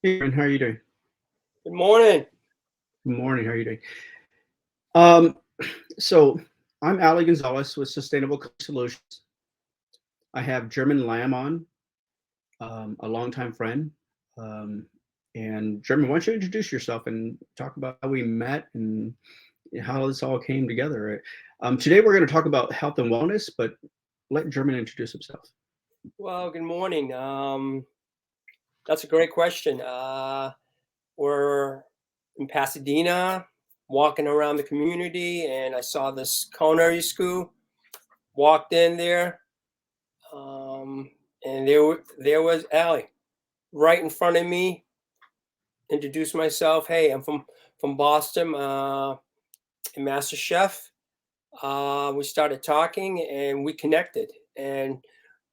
Hey, Aaron, how are you doing? Good morning. Good morning. How are you doing? Um, so I'm Ali Gonzalez with Sustainable Culinary Solutions. I have German Lam on, a longtime friend. Um, and German, why don't you introduce yourself and talk about how we met and how this all came together? Today we're going to talk about health and wellness, but let German introduce himself. Well, good morning. That's a great question. We're in Pasadena, walking around the community, and I saw this culinary school. Walked in there, and there was Allie right in front of me. Introduced myself. Hey, I'm from Boston, a master chef. We started talking, and we connected. And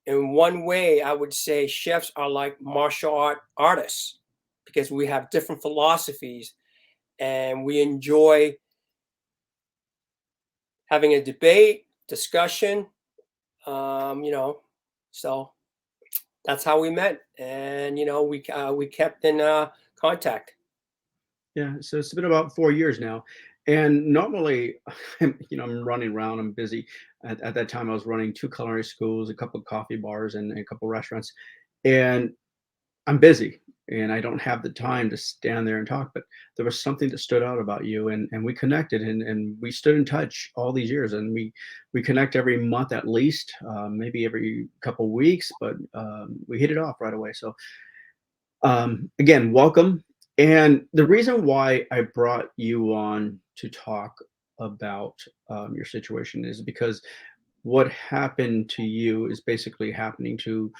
in one way, I would say chefs are like martial artists because we have different philosophies and we enjoy having a debate, discussion. Um, you know, so that's how we met, and we kept in contact. Yeah, so it's been about 4 years now, and normally, I'm running around. I'm busy. At that time, I was running two culinary schools, a couple of coffee bars, and a couple of restaurants, and I'm busy, and I don't have the time to stand there and talk. But there was something that stood out about you, and we connected, and we stood in touch all these years, and we connect every month at least, maybe every couple weeks, but we hit it off right away. So again, welcome. And the reason why I brought you on to talk about your situation is because what happened to you is basically happening to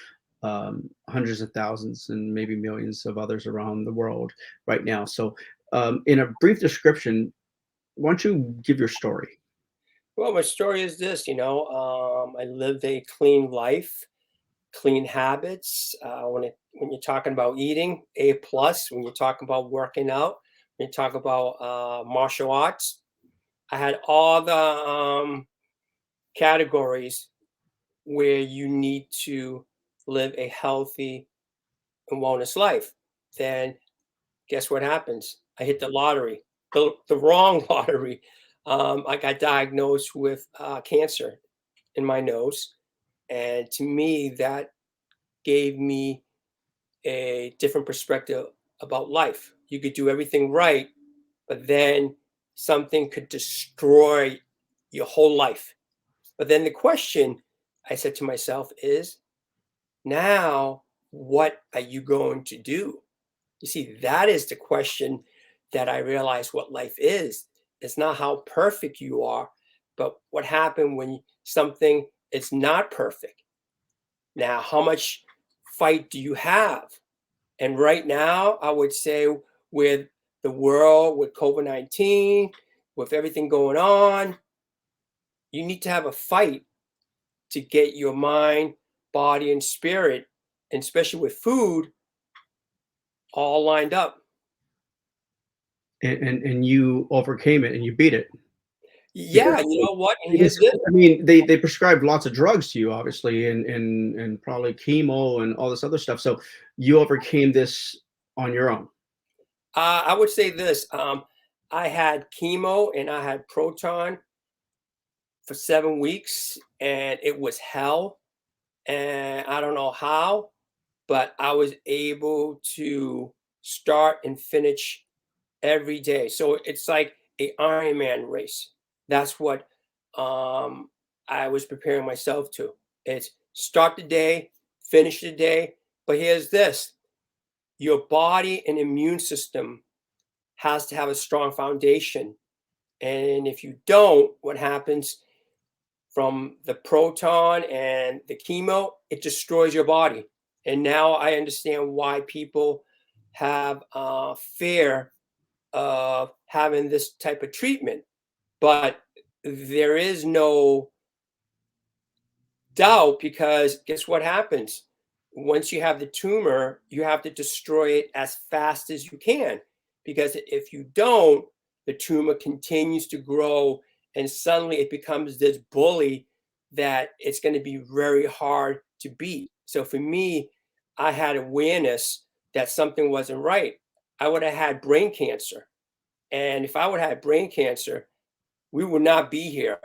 hundreds of thousands and maybe millions of others around the world right now. So, in a brief description, why don't you give your story? Well, my story is this. I lived a clean life, clean habits. When you're talking about eating, A plus. When you're talking about working out, when you talk about martial arts, I had all the categories where you need to live a healthy and wellness life. Then guess what happens? I hit the lottery, the wrong lottery. I got diagnosed with cancer in my nose, and to me, that gave me a different perspective about life. You could do everything right, but then something could destroy your whole life. But then the question I said to myself is, now what are you going to do? You see, that is the question that I realized what life is. It's not how perfect you are, but what happened when something is not perfect. Now, how much fight do you have? And right now, I would say with the world, with COVID-19, with everything going on, you need to have a fight to get your mind, body, and spirit, and especially with food, all lined up. And you overcame it and you beat it. Yeah, Because you know what? And here's because, this. I mean, they prescribed lots of drugs to you, obviously, and probably chemo and all this other stuff. So you overcame this on your own. I would say this. I had chemo and I had proton for 7 weeks, and it was hell. And I don't know how, but I was able to start and finish every day. So it's like a Ironman race. That's what um, I was preparing myself to. It's start the day, finish the day. But here's this: your body and immune system has to have a strong foundation. And if you don't, what happens from the proton and the chemo, it destroys your body. And now I understand why people have fear of having this type of treatment. But there is no doubt because guess what happens? Once you have the tumor, you have to destroy it as fast as you can. Because if you don't, the tumor continues to grow and suddenly it becomes this bully that it's going to be very hard to beat. So for me, I had awareness that something wasn't right, I would have had brain cancer. And if I would have had brain cancer, we would not be here.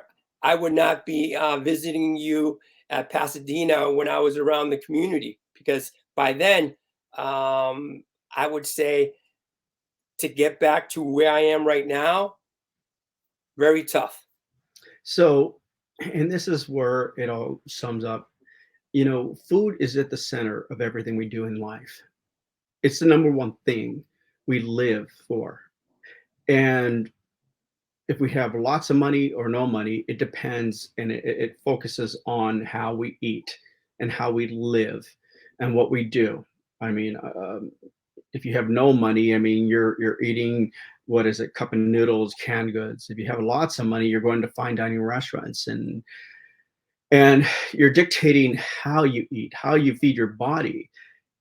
I would not be visiting you at Pasadena when I was around the community, because by then, I would say, to get back to where I am right now, very tough. So, and this is where it all sums up. Food is at the center of everything we do in life. It's the number one thing we live for. And if we have lots of money or no money, it depends, and it focuses on how we eat and how we live and what we do. I mean, if you have no money, I mean, you're eating, what is it, cup of noodles, canned goods. If you have lots of money, you're going to fine dining restaurants, and you're dictating how you eat, how you feed your body,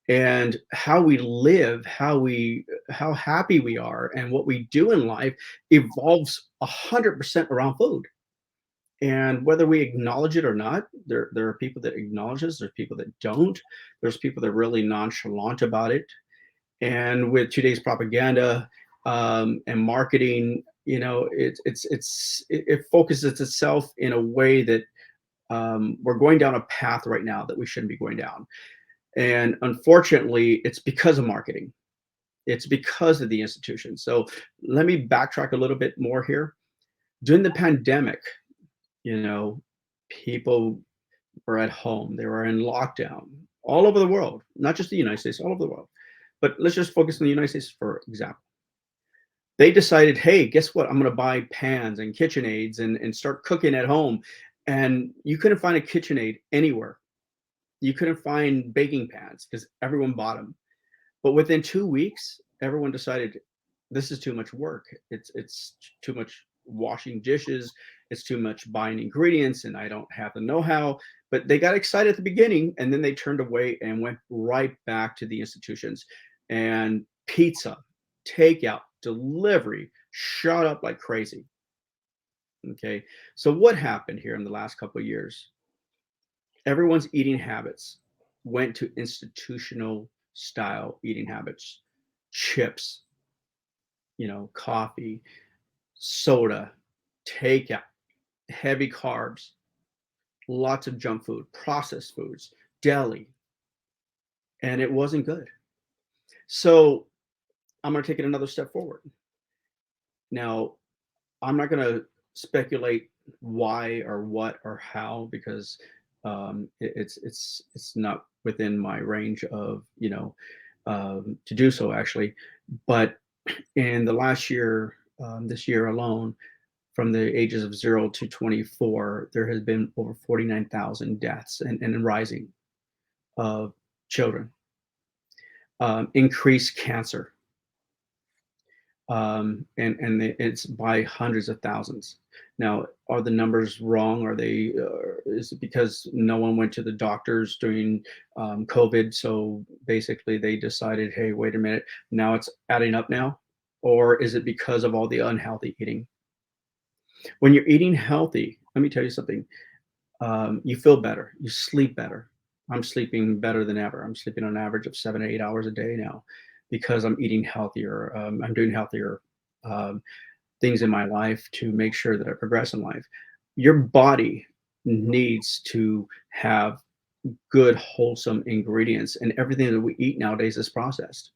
and how we live, how happy we are, and what we do in life evolves 100% around food. And whether we acknowledge it or not, there are people that acknowledge us, there's people that don't. There's people that are really nonchalant about it. And with today's propaganda, and marketing, it focuses itself in a way that, we're going down a path right now that we shouldn't be going down. And unfortunately, it's because of marketing. It's because of the institution. So let me backtrack a little bit more here. During the pandemic, you know, people were at home. They were in lockdown all over the world, not just the United States, all over the world. But let's just focus on the United States for example. They decided, hey, guess what? I'm going to buy pans and KitchenAids and start cooking at home. And you couldn't find a KitchenAid anywhere. You couldn't find baking pans because everyone bought them. But within 2 weeks, everyone decided this is too much work. It's too much washing dishes. It's too much buying ingredients, and I don't have the know-how. But they got excited at the beginning, and then they turned away and went right back to the institutions. And pizza, takeout, delivery shot up like crazy. Okay, so what happened here in the last couple of years? Everyone's eating habits went to institutional style eating habits, chips, coffee, soda, takeout, heavy carbs, lots of junk food, processed foods, deli, and it wasn't good. So I'm going to take it another step forward. Now, I'm not going to speculate why or what or how, because it's not within my range of to do so actually. But in the last year, this year alone, from the ages of 0 to 24, there has been over 49,000 deaths and rising of children. Increased cancer, and it's by hundreds of thousands. Now, are the numbers wrong? Are they? Is it because no one went to the doctors during COVID? So basically, they decided, hey, wait a minute, now it's adding up now, or is it because of all the unhealthy eating? When you're eating healthy, let me tell you something. You feel better. You sleep better. I'm sleeping better than ever. I'm sleeping on an average of 7 to 8 hours a day now because I'm eating healthier. I'm doing healthier um, things in my life to make sure that I progress in life. Your body needs to have good, wholesome ingredients, and everything that we eat nowadays is processed.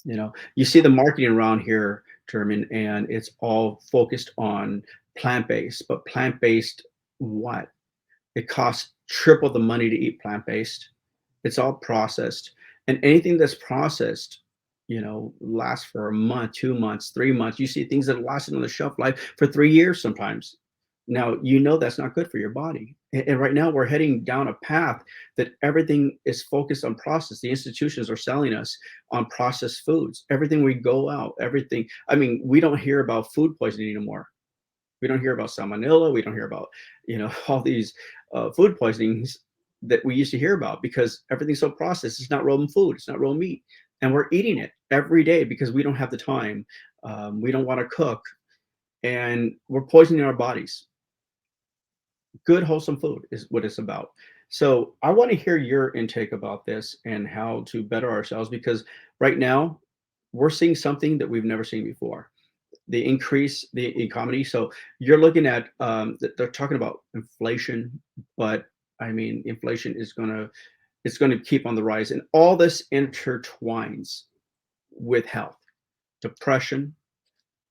You see the marketing around here, German, and it's all focused on plant-based, but plant-based what? It costs triple the money to eat plant-based. It's all processed. And anything that's processed, lasts for a month, 2 months, 3 months. You see things that lasted on the shelf life for 3 years sometimes. Now, that's not good for your body. And right now we're heading down a path that everything is focused on process. The institutions are selling us on processed foods. Everything we go out, everything. I mean, we don't hear about food poisoning anymore. We don't hear about salmonella. We don't hear about, all these food poisonings that we used to hear about because everything's so processed. It's not real food. It's not real meat. And we're eating it every day because we don't have the time. We don't want to cook. And we're poisoning our bodies. Good, wholesome food is what it's about. So I want to hear your intake about this and how to better ourselves because right now we're seeing something that we've never seen before. The increase the economy. So you're looking at they're talking about inflation, but I mean inflation is gonna keep on the rise, and all this intertwines with health, depression.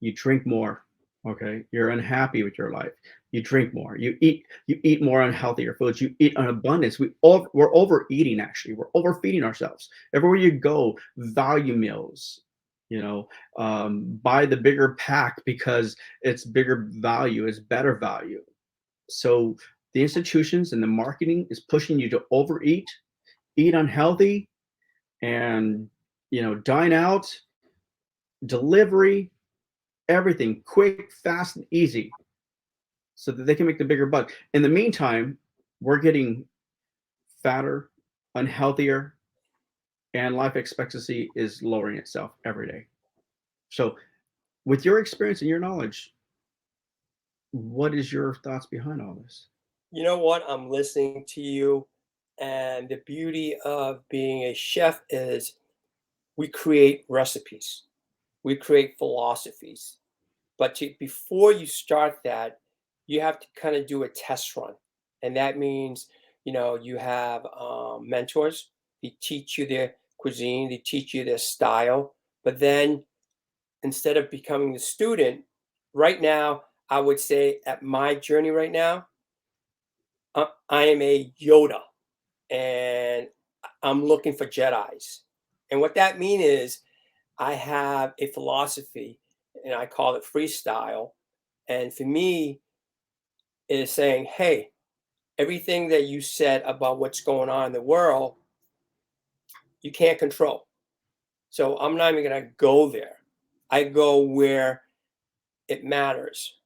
You drink more, okay? You're unhappy with your life. You drink more. You eat more unhealthier foods. You eat in abundance. We're overeating actually. We're overfeeding ourselves. Everywhere you go, value meals. Buy the bigger pack because it's bigger value, it's better value. So the institutions and the marketing is pushing you to overeat, eat unhealthy, and dine out, delivery, everything quick, fast, and easy so that they can make the bigger buck. In the meantime, we're getting fatter, unhealthier, and life expectancy is lowering itself every day. So, with your experience and your knowledge, what is your thoughts behind all this? You know what? I'm listening to you. And the beauty of being a chef is we create recipes, we create philosophies. But before you start that, you have to kind of do a test run. And that means, you have mentors. They teach you their cuisine, they teach you their style. But then instead of becoming the student, right now, I would say at my journey right now, I am a Yoda and I'm looking for Jedis. And what that means is I have a philosophy and I call it freestyle. And for me, it is saying, hey, everything that you said about what's going on in the world, you can't control. So I'm not even going to go there. I go where it matters: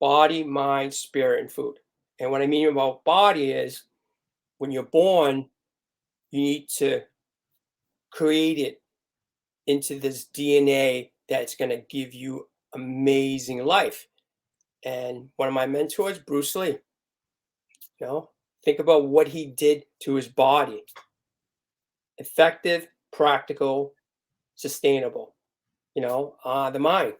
body, mind, spirit, and food. And what I mean about body is when you're born, you need to create it into this DNA that's going to give you amazing life. And one of my mentors, Bruce Lee, think about what he did to his body: effective, practical, sustainable. The mind,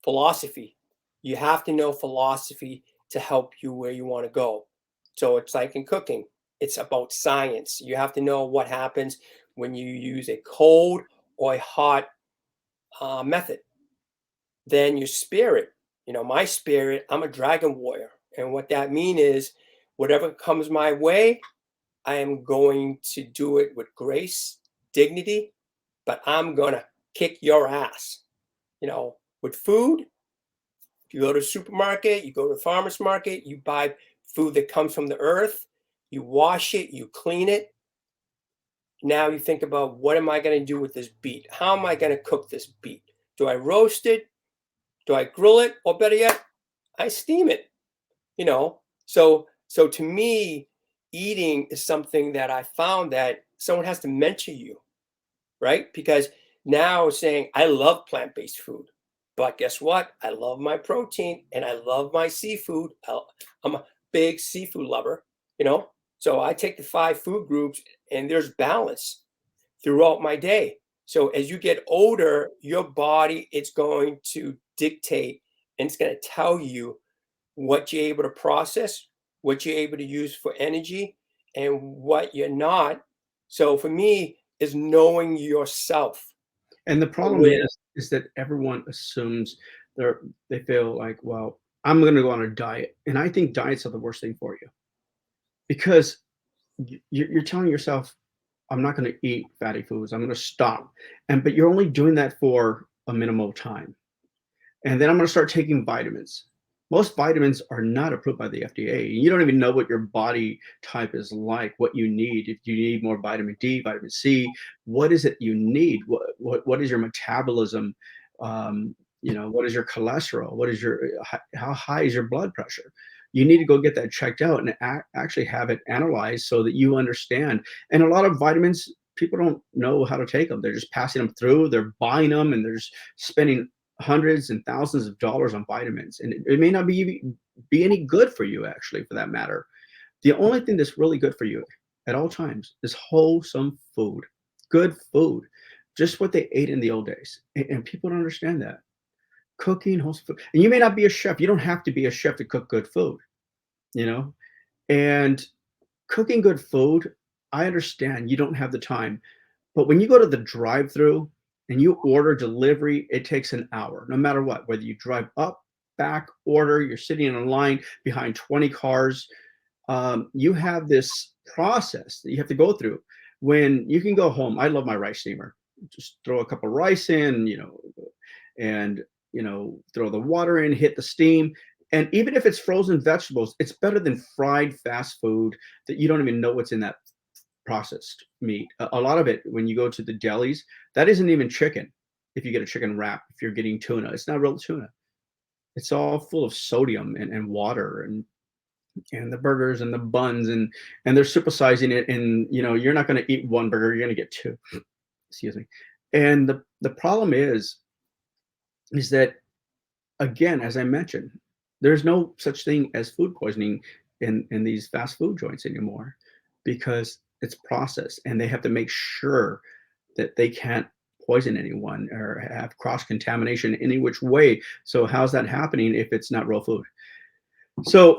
philosophy. You have to know philosophy to help you where you want to go. So it's like in cooking, it's about science. You have to know what happens when you use a cold or a hot method. Then your spirit, my spirit, I'm a dragon warrior. And what that means is whatever comes my way, I am going to do it with grace, dignity, but I'm going to kick your ass. With food, you go to the supermarket, you go to the farmer's market, you buy food that comes from the earth, you wash it, you clean it. Now you think about, what am I going to do with this beet? How am I going to cook this beet? Do I roast it? Do I grill it? Or better yet, I steam it. So to me, eating is something that I found that someone has to mentor you, right? Because now saying I love plant-based food, but guess what? I love my protein and I love my seafood. I'm a big seafood lover, you know. So I take the 5 food groups and there's balance throughout my day. So as you get older, your body, it's going to dictate and it's going to tell you what you're able to process, what you're able to use for energy, and what you're not. So for me, is knowing yourself. And the problem With is that everyone assumes they feel like, well, I'm going to go on a diet, and I think diets are the worst thing for you because you're telling yourself, I'm not going to eat fatty foods. I'm going to stop, but you're only doing that for a minimal time. And then I'm going to start taking vitamins. Most vitamins are not approved by the FDA. You don't even know what your body type is like, what you need. If you need more vitamin D, vitamin C, what is it you need? What is your metabolism? What is your cholesterol? How high is your blood pressure? You need to go get that checked out and actually have it analyzed so that you understand. And a lot of vitamins, people don't know how to take them. They're just passing them through. They're buying them, and they're just spending hundreds and thousands of dollars on vitamins, and it may not be any good for you, actually, for that matter. The only thing that's really good for you at all times is wholesome food, good food, just what they ate in the old days. And people don't understand that. Cooking wholesome food. And you may not be a chef. You don't have to be a chef to cook good food, you know? And cooking good food, I understand you don't have the time. But when you go to the drive-through and you order delivery, it takes an hour, no matter what, whether you drive up, back, order, you're sitting in a line behind 20 cars. You have this process that you have to go through. When you can go home, I love my rice steamer. Just throw a cup of rice in, and throw the water in, hit the steam. And even if it's frozen vegetables, it's better than fried fast food that you don't even know what's in that processed meat. A lot of it, when you go to the delis, that isn't even chicken. If you get a chicken wrap, if you're getting tuna, it's not real tuna. It's all full of sodium and water and the burgers and the buns and they're supersizing it. And you're not going to eat one burger, you're going to get two. Excuse me. And the problem is that, again, as I mentioned, there's no such thing as food poisoning in these fast food joints anymore because it's processed and they have to make sure that they can't poison anyone or have cross contamination any which way. So how's that happening if it's not real food? So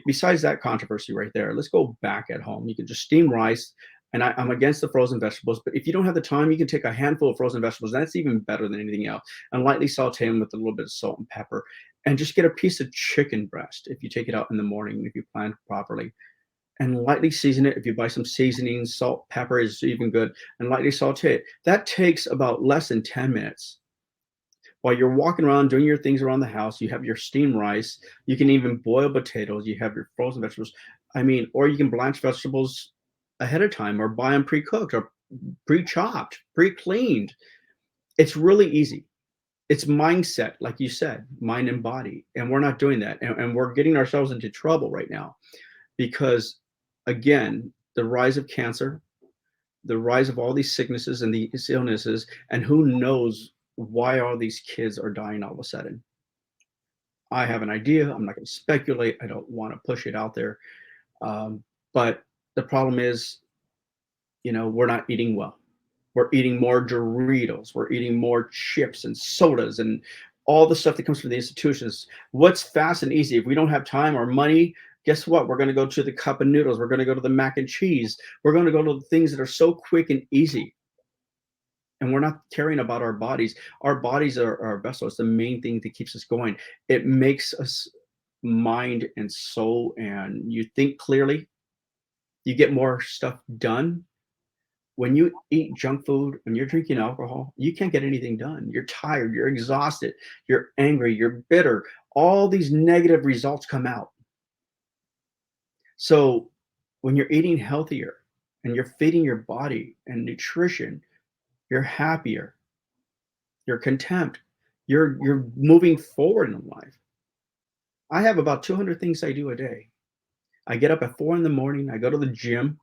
besides that controversy right there, let's go back at home. You can just steam rice. And I'm against the frozen vegetables, but if you don't have the time, you can take a handful of frozen vegetables. That's even better than anything else. And lightly saute them with a little bit of salt and pepper. And just get a piece of chicken breast if you take it out in the morning, if you plan properly. And lightly season it. If you buy some seasoning, salt, pepper is even good. And lightly saute it. That takes about less than 10 minutes. While you're walking around doing your things around the house, you have your steamed rice. You can even boil potatoes. You have your frozen vegetables. I mean, or you can blanch vegetables ahead of time or buy them pre-cooked or pre-chopped, pre-cleaned. It's really easy. It's mindset, like you said, mind and body. And we're not doing that. And we're getting ourselves into trouble right now because, again, the rise of cancer, the rise of all these sicknesses and these illnesses, and who knows why all these kids are dying all of a sudden. I have an idea. I'm not going to speculate. I don't want to push it out there. But the problem is, we're not eating well. We're eating more Doritos. We're eating more chips and sodas and all the stuff that comes from the institutions. What's fast and easy? If we don't have time or money, guess what? We're going to go to the cup of noodles. We're going to go to the mac and cheese. We're going to go to the things that are so quick and easy. And we're not caring about our bodies. Our bodies are our vessel. It's the main thing that keeps us going. It makes us mind and soul, and you think clearly. You get more stuff done. When you eat junk food and you're drinking alcohol, you can't get anything done. You're tired, you're exhausted, you're angry, you're bitter. All these negative results come out. So when you're eating healthier and you're feeding your body and nutrition, you're happier, you're content, you're moving forward in life. I have about 200 things I do a day. I get up at 4 in the morning, I go to the gym.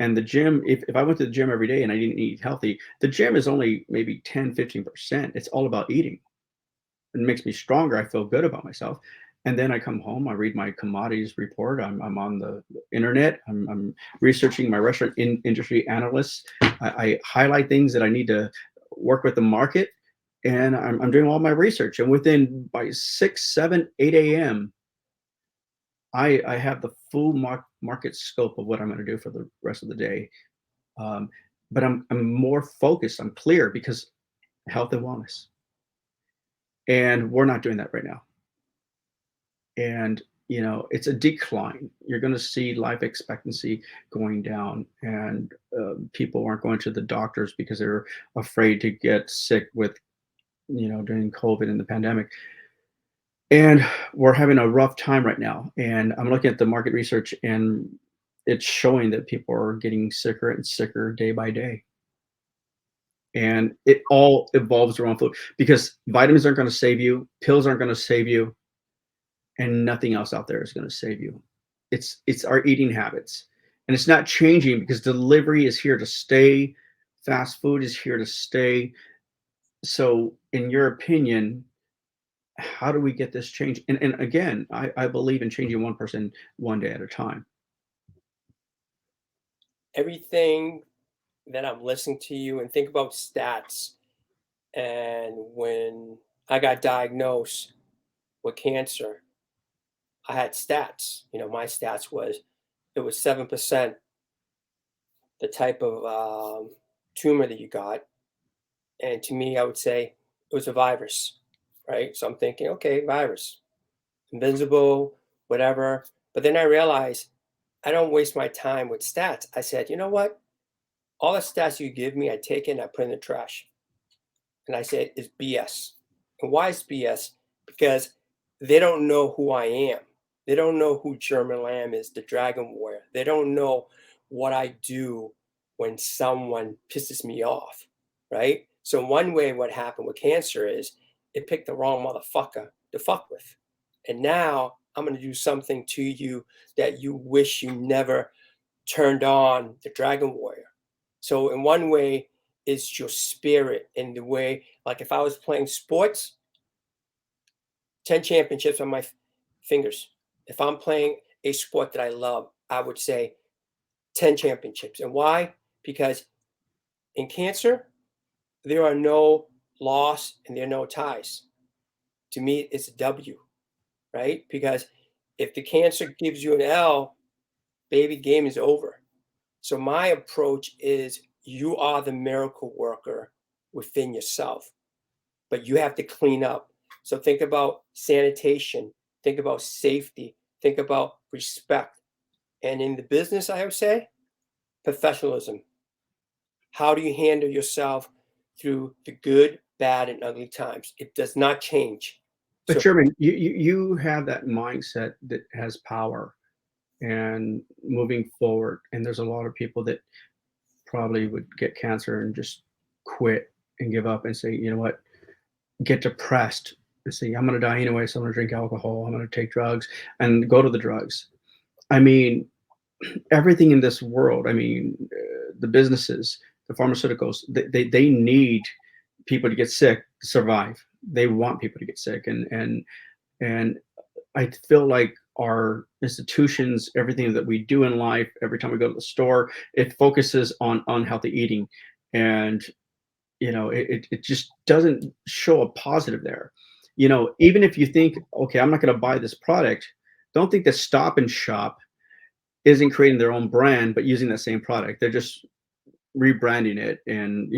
And the gym, if I went to the gym every day and I didn't eat healthy, the gym is only maybe 10, 15%. It's all about eating. It makes me stronger. I feel good about myself. And then I come home, I read my commodities report. I'm on the internet. I'm researching my restaurant industry analysts. I highlight things that I need to work with the market. And I'm doing all my research. And within by 6, 7, 8 a.m., I have the full market scope of what I'm going to do for the rest of the day. Um, but I'm more focused. I'm clear because health and wellness, and we're not doing that right now. And it's a decline. You're going to see life expectancy going down, and people aren't going to the doctors because they're afraid to get sick with during COVID and the pandemic. And we're having a rough time right now. And I'm looking at the market research, and it's showing that people are getting sicker and sicker day by day. And it all evolves around food because vitamins aren't going to save you, pills aren't going to save you, and nothing else out there is going to save you. It's our eating habits. And it's not changing because delivery is here to stay. Fast food is here to stay. So, in your opinion, how do we get this change? And again, I believe in changing one person one day at a time. everything that I'm listening to you and think about stats. And when I got diagnosed with cancer, I had stats. My stats was it was 7% the type of tumor that you got. And to me, I would say it was a virus, right? So I'm thinking, okay, virus, invincible, whatever. But then I realized I don't waste my time with stats. I said, you know what? All the stats you give me, I take it and I put in the trash. And I say it's BS. And why is BS? Because they don't know who I am. They don't know who German Lam is, the Dragon Warrior. They don't know what I do when someone pisses me off, right? So one way what happened with cancer is it picked the wrong motherfucker to fuck with. And now I'm going to do something to you that you wish you never turned on the Dragon Warrior. So in one way, it's your spirit in the way, like if I was playing sports, 10 championships on my fingers. If I'm playing a sport that I love, I would say 10 championships. And why? Because in cancer, there are no loss and there are no ties. To me, it's a W, right? Because if the cancer gives you an L, baby, game is over. So my approach is you are the miracle worker within yourself, but you have to clean up. So think about sanitation, think about safety, think about respect. And in the business, I would say professionalism. How do you handle yourself through the good, bad, and ugly times? It does not change. But So, Sherman, you have that mindset that has power and moving forward. And there's a lot of people that probably would get cancer and just quit and give up and say, you know what, get depressed and say, I'm going to die anyway. So I'm going to drink alcohol. I'm going to take drugs and go to the drugs. I mean, everything in this world, I mean, the businesses, the pharmaceuticals, they need people to get sick to survive. They want people to get sick. And I feel like our institutions, everything that we do in life, every time we go to the store, it focuses on unhealthy eating. And, it just doesn't show a positive there. Even if you think, okay, I'm not going to buy this product, don't think that Stop and Shop isn't creating their own brand, but using that same product. They're just rebranding it, and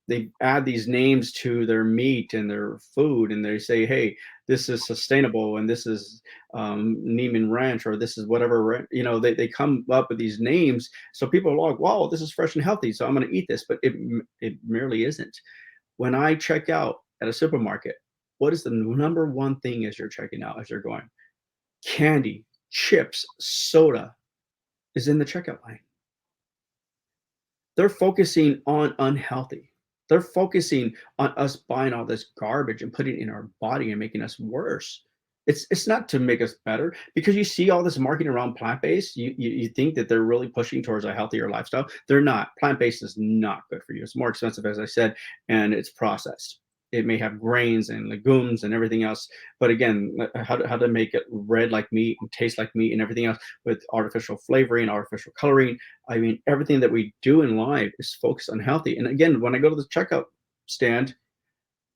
they add these names to their meat and their food, and they say, hey, this is sustainable, and this is Neiman Ranch, or this is whatever. They come up with these names, so people are like, wow, this is fresh and healthy, so I'm going to eat this, but it merely isn't. When I check out at a supermarket, what is the number one thing as you're checking out, as you're going? Candy, chips, soda is in the checkout line. They're focusing on unhealthy. They're focusing on us buying all this garbage and putting it in our body and making us worse. It's not to make us better, because you see all this marketing around plant-based. You think that they're really pushing towards a healthier lifestyle. They're not. Plant-based is not good for you. It's more expensive, as I said, and it's processed. It may have grains and legumes and everything else, but again, how to make it red like meat and taste like meat and everything else with artificial flavoring, artificial coloring. I mean, everything that we do in life is focused on healthy. And again, when I go to the checkout stand,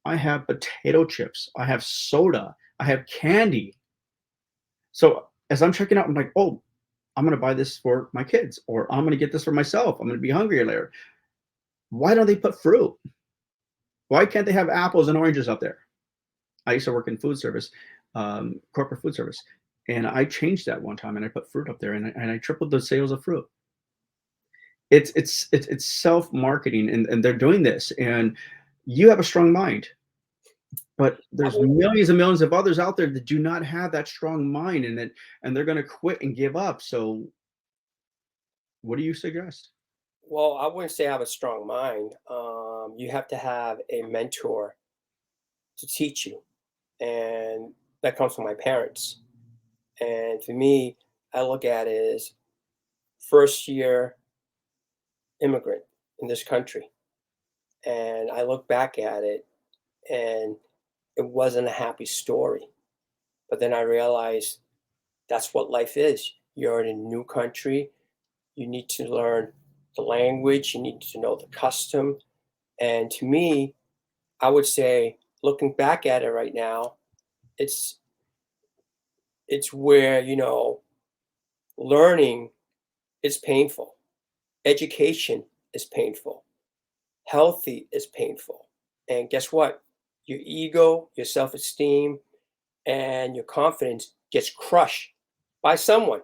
I have potato chips, I have soda, I have candy. So as I'm checking out, I'm like, oh, I'm going to buy this for my kids, or I'm going to get this for myself. I'm going to be hungry later. Why don't they put fruit? Why can't they have apples and oranges up there? I used to work in food service, corporate food service, and I changed that one time, and I put fruit up there, and I tripled the sales of fruit. It's self-marketing, and they're doing this, and you have a strong mind, but there's millions and millions of others out there that do not have that strong mind, and they're going to quit and give up. So what do you suggest? well, I wouldn't say I have a strong mind. You have to have a mentor to teach you, and that comes from my parents. And to me, I look at it as first year immigrant in this country. And I look back at it and it wasn't a happy story. But then I realized that's what life is. You're in a new country, You need to learn the language, you need to know the custom. And to me, I would say, looking back at it right now, it's it's where, learning is painful, education is painful, healthy is painful. And guess what? Your ego, your self-esteem, and your confidence gets crushed by someone.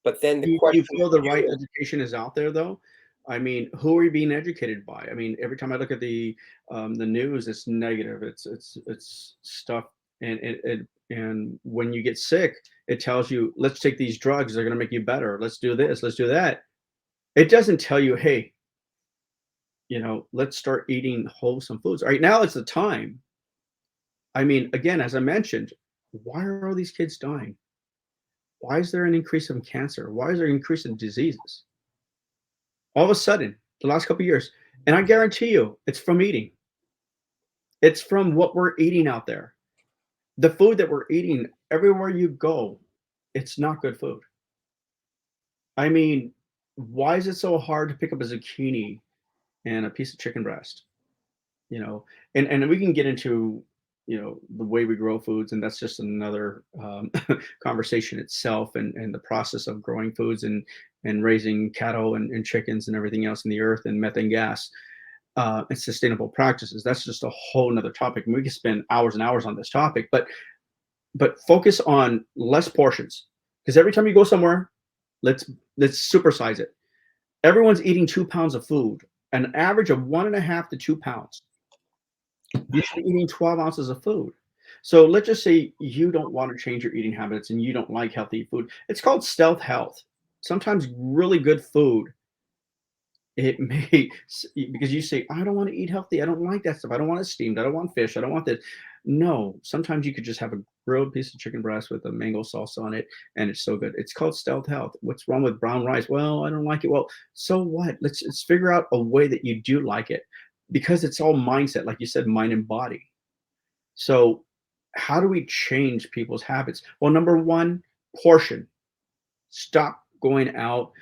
But then the You question feel for the right you is, education is out there though? I mean, who are you being educated by? I mean, every time I look at the news, it's negative. It's stuff, and when you get sick, it tells you, let's take these drugs. They're going to make you better. Let's do this. Let's do that. It doesn't tell you, hey, let's start eating wholesome foods. Right now, it's the time. I mean, again, as I mentioned, why are all these kids dying? Why is there an increase in cancer? Why is there an increase in diseases? All of a sudden, the last couple of years, and I guarantee you, it's from eating. It's from what we're eating out there. The food that we're eating everywhere you go, it's not good food. I mean, why is it so hard to pick up a zucchini and a piece of chicken breast? You know, and we can get into the way we grow foods, and that's just another conversation itself, and the process of growing foods and raising cattle and chickens and everything else in the earth and methane gas and sustainable practices. That's just a whole nother topic, and we could spend hours and hours on this topic. But focus on less portions, because every time you go somewhere, let's let's supersize it. Everyone's eating 2 pounds of food, an average of 1.5 to 2 pounds. You should be eating 12 ounces of food. So let's just say you don't want to change your eating habits and you don't like healthy food. It's called stealth health. Sometimes really good food, it may, because you say, I don't want to eat healthy. I don't like that stuff. I don't want it steamed. I don't want fish. I don't want that. No, sometimes you could just have a grilled piece of chicken breast with a mango sauce on it, and it's so good. It's called stealth health. What's wrong with brown rice? Well, I don't like it. Well, so what? Let's figure out a way that you do like it, because it's all mindset, like you said, mind and body. So, how do we change people's habits? Well, number one, portion. Stop going out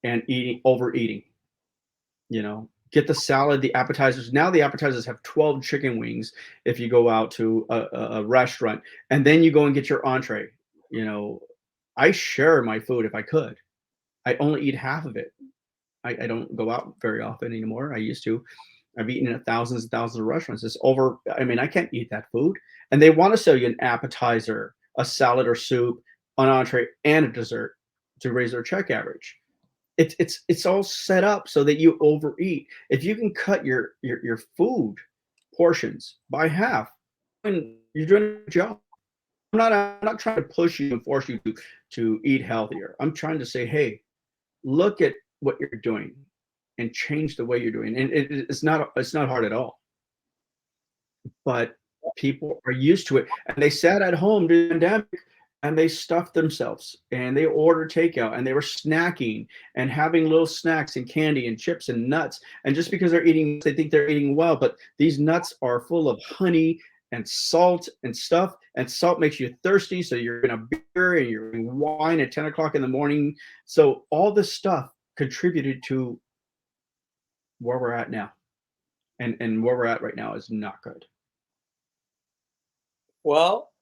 and overeating. Get the salad, the appetizers. Now the appetizers have 12 chicken wings if you go out to a restaurant, and then you go and get your entree. You know, I share my food if I could. I only eat half of it. I don't go out very often anymore. I used to. I've eaten at thousands and thousands of restaurants. It's over. I mean, I can't eat that food. And they want to sell you an appetizer, a salad or soup, an entree, and a dessert to raise their check average. It's all set up so that you overeat. If you can cut your food portions by half, and you're doing a job. I'm not trying to push you and force you to eat healthier. I'm trying to say, hey, look at what you're doing and change the way you're doing. And it's not hard at all. But people are used to it, and they sat at home during the pandemic, and they stuffed themselves, and they ordered takeout, and they were snacking and having little snacks and candy and chips and nuts. And just because they're eating, they think they're eating well, but these nuts are full of honey and salt and stuff. And salt makes you thirsty, so you're in a beer and you're in wine at 10 o'clock in the morning. So all this stuff contributed to where we're at now, and where we're at right now is not good. well,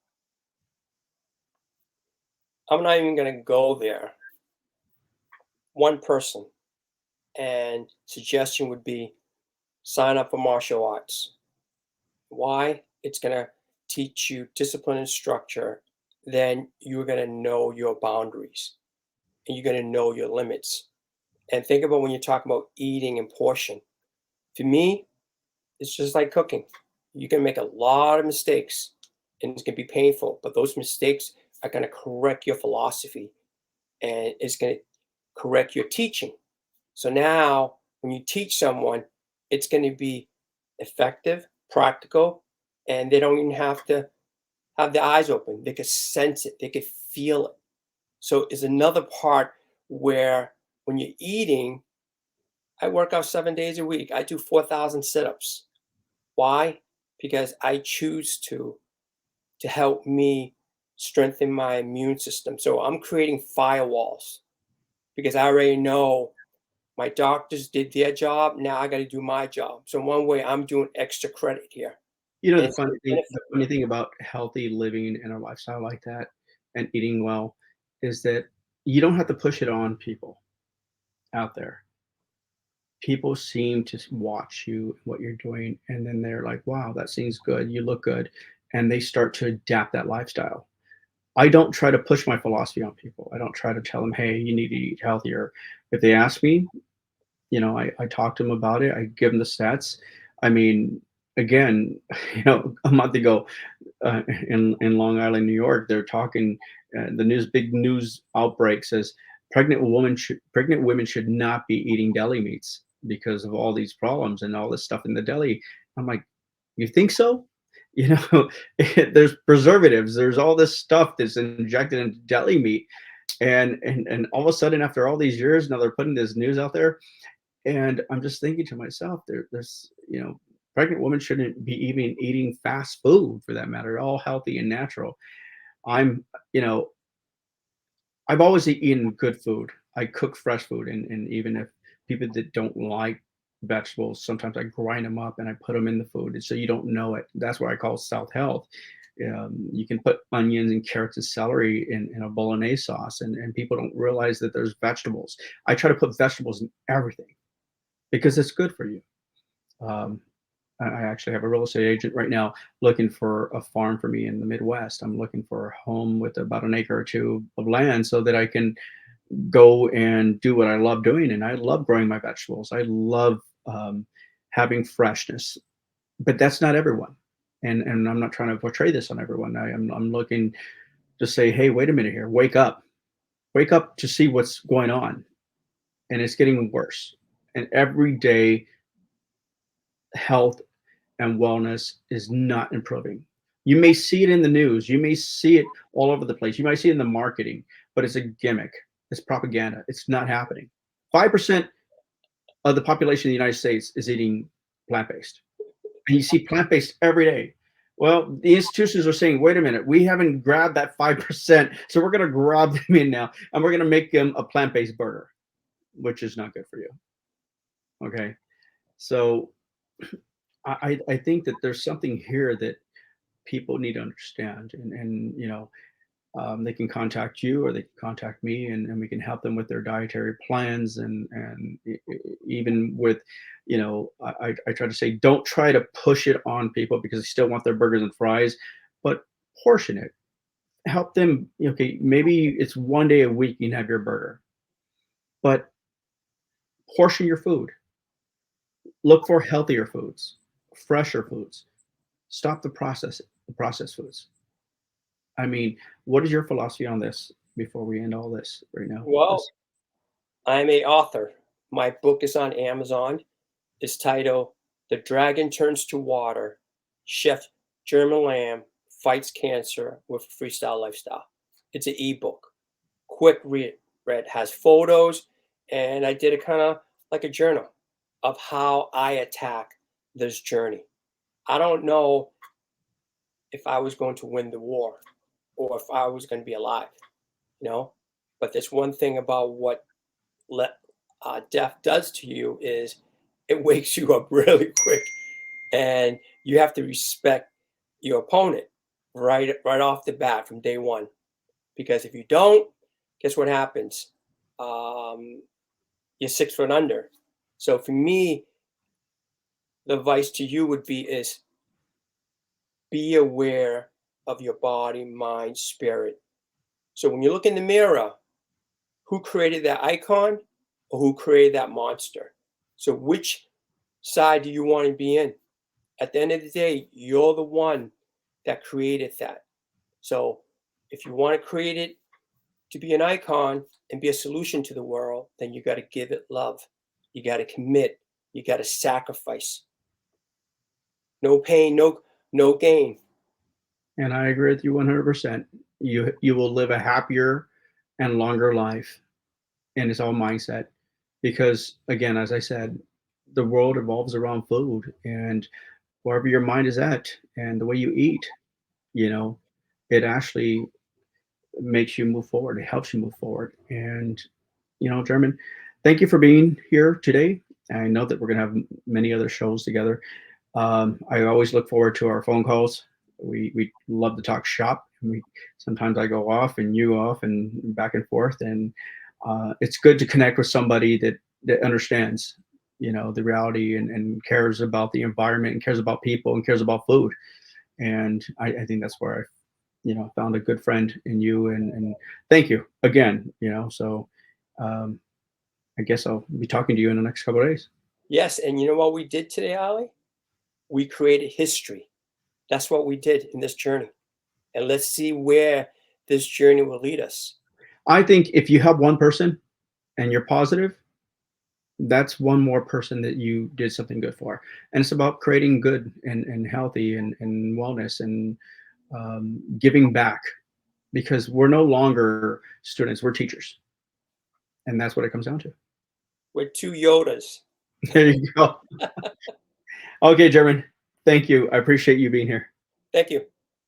I'm not even going to go there. One person, and suggestion would be sign up for martial arts. Why? It's going to teach you discipline and structure. Then you're going to know your boundaries and you're going to know your limits. And think about when you're talking about eating and portion. For me, it's just like cooking. You can make a lot of mistakes and it's going to be painful, but those mistakes are going to correct your philosophy and it's going to correct your teaching. So now when you teach someone, it's going to be effective, practical, and they don't even have to have their eyes open. They could sense it, they could feel it. So it's another part where when you're eating, I work out 7 days a week. I do 4,000 sit-ups. Why? Because I choose to help me strengthen my immune system. So I'm creating firewalls. because I already know my doctors did their job. Now I got to do my job. So in one way, I'm doing extra credit here, You know, and it's going to the benefit funny me. thing about healthy living and a lifestyle like that and eating well is that you don't have to push it on people out there. People seem to watch you, what you're doing, and then they're like, "Wow, that seems good. You look good," and they start to adapt that lifestyle. I don't try to push my philosophy on people. I don't try to tell them, "Hey, you need to eat healthier." If they ask me, I talk to them about it. I give them the stats. I mean, again, a month ago, in Long Island, New York, they're talking. The big news outbreak says pregnant women should not be eating deli meats because of all these problems and all this stuff in the deli. I'm like, you think so? You know, there's preservatives. There's all this stuff that's injected into deli meat, and all of a sudden, after all these years, now they're putting this news out there, and I'm just thinking to myself, there's pregnant women shouldn't be even eating fast food for that matter, all healthy and natural. I'm, you know, I've always eaten good food. I cook fresh food, and even if people that don't like vegetables, sometimes I grind them up and I put them in the food, and so you don't know it. That's what I call South health. You can put onions and carrots and celery in a bolognese sauce, and people don't realize that there's vegetables. I try to put vegetables in everything because it's good for you. Um, I actually have a real estate agent right now looking for a farm for me in the Midwest. I'm looking for a home with about an acre or two of land so that I can go and do what I love doing. And I love growing my vegetables. I love having freshness, but that's not everyone. And I'm not trying to portray this on everyone. I'm looking to say, hey, wait a minute here, wake up to see what's going on, and it's getting worse. And every day, health and wellness is not improving. You may see it in the news, you may see it all over the place, you might see it in the marketing, but it's a gimmick. It's propaganda. It's not happening. 5% of the population of the United States is eating plant-based. And you see plant-based every day. Well, the institutions are saying, wait a minute, we haven't grabbed that 5%, so we're going to grab them in now and we're going to make them a plant-based burger, which is not good for you. Okay. So I think that there's something here that people need to understand, and they can contact you or they can contact me, and we can help them with their dietary plans, and even with I try to say, don't try to push it on people because they still want their burgers and fries, but portion it. Help them. Okay, maybe it's one day a week you can have your burger, but portion your food. Look for healthier foods, fresher foods. Stop the processed foods. I mean, what is your philosophy on this before we end all this right now? Well, I'm a author. My book is on Amazon. It's titled "The Dragon Turns to Water: Chef German Lam Fights Cancer with a Freestyle Lifestyle." It's an ebook, quick read, has photos, and I did it kind of like a journal of how I attack this journey. I don't know if I was going to win the war or if I was going to be alive, you know. But there's one thing about what let death does to you is it wakes you up really quick, and you have to respect your opponent right off the bat from day one. Because if you don't, guess what happens? Um, you're 6 foot under. So for me, the advice to you would be is be aware of your body, mind, spirit. So when you look in the mirror, who created that icon or who created that monster? So which side do you want to be in? At the end of the day, you're the one that created that. So if you want to create it to be an icon and be a solution to the world, then you got to give it love. You got to commit. You got to sacrifice. No pain, no gain. And I agree with you 100%. You will live a happier and longer life, and it's all mindset. Because again, as I said, the world revolves around food, and wherever your mind is at, and the way you eat, you know, it actually makes you move forward. It helps you move forward, and German, thank you for being here today. I know that we're going to have many other shows together. I always look forward to our phone calls. We love to talk shop. Sometimes I go off and you off and back and forth, and it's good to connect with somebody that understands, the reality and cares about the environment and cares about people and cares about food. And I think that's where I, found a good friend in you. And thank you again. So um, I guess I'll be talking to you in the next couple of days. Yes, and you know what we did today, Ali? We created history. That's what we did in this journey, and let's see where this journey will lead us. I think if you help one person and you're positive, that's one more person that you did something good for. And it's about creating good and healthy and wellness and giving back, because we're no longer students, we're teachers. And that's what it comes down to. We're two Yodas. There you go. Okay, German. Thank you. I appreciate you being here. Thank you.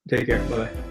Take care. Bye bye.